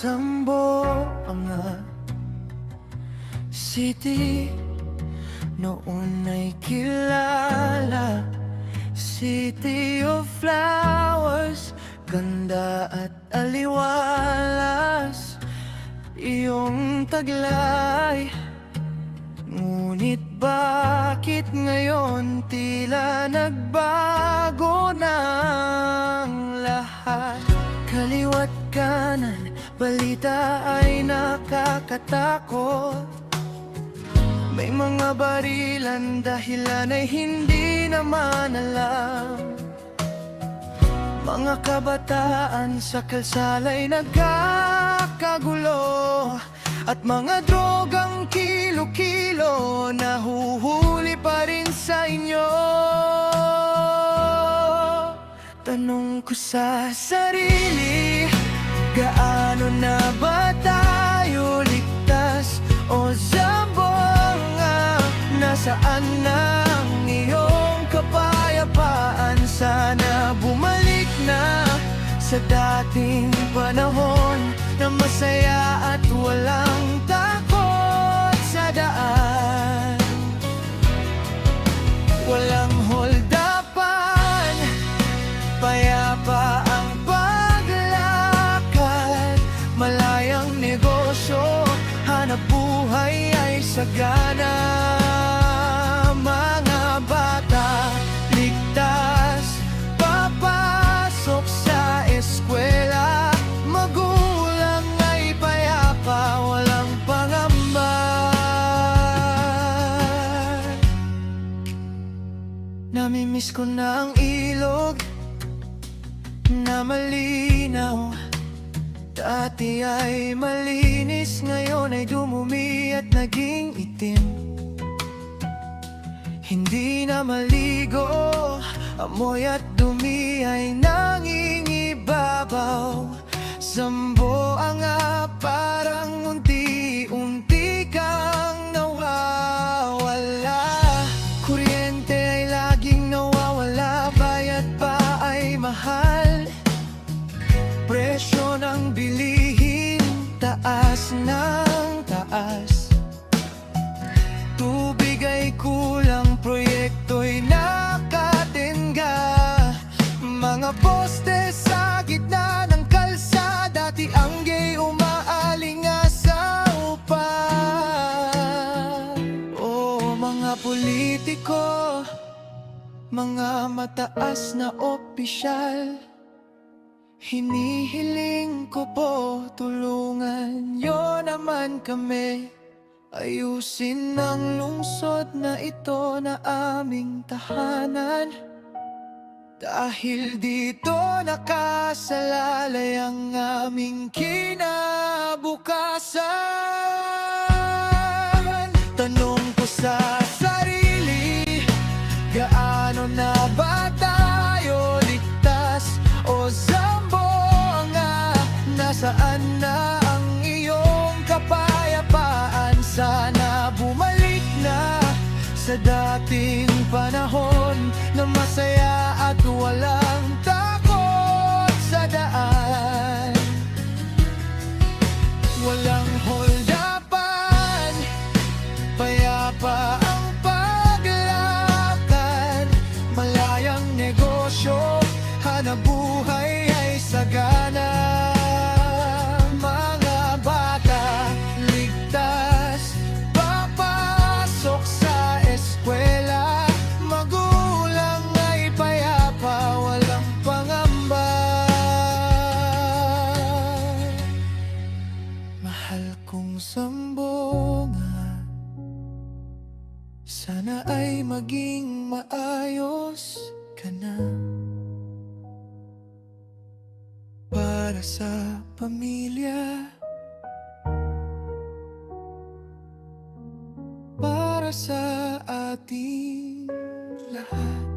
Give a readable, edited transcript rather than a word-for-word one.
Zamboanga City noon ay kilala, City of Flowers, ganda at aliwalas, iyong taglay. Ngunit bakit ngayon tila nagbago ng lahat? Kaliwa't kanan, balita ay nakakatakot. May mga barilan, dahilan ay hindi naman alam. Mga kabataan sa kalsala'y nagkakagulo, at mga drogang kilo-kilo nahuhuli pa rin sa inyo. Tanong ko sa sarili, gaano na ba tayo ligtas? O Zamboanga, nasaan na ang iyong kapayapaan? Sana bumalik na sa dating panahon na masaya at walang takot sa daan. Walang holdapan, payapa ang paglakad, malayang negosyo, hanap buhay ay sagana. Mga bata, ligtas, papasok sa eskwela, magulang ay payapa, walang pangamba. Namimiss ko na ang ilog na malinaw. Dati ay malinis, ngayon ay dumumi at naging itim. Hindi na maligo, amoy at dumi ay nangingibabaw. Zamboanga, parang unti-unti kang nawawala. Kuryente ay laging nawawala, bayad pa ay mahal. Presyo ng bilihin, taas ng taas. Tubig ay kulang, proyekto'y nakatenga. Mga poste sa gitna ng kalsada, tianggay umaalinga sa upa. Oh, mga politiko, mga mataas na opisyal, hinihiling ko po, tulungan nyo naman kami. Ayusin ang lungsod na ito na aming tahanan, dahil dito nakasalalay ang aming kinabukasan. Tanong ko sa sarili, gaano na ba tayo ligtas? O Zamboanga, nasaan na ang iyong kapayapaan? Sana bumalik na sa dating panahon na masaya at walang takot sa daan. Walang holdapan, payapa ang paglakad, malayang negosyo, hanap buhay ay sagana. Mga bata, ligtas, papasok sa eskwela, magulang ay payapa, walang pangamba. Mahal kong Zamboanga, sana ay maging maayos ka na. Para sa pamilya, para sa ating lahat.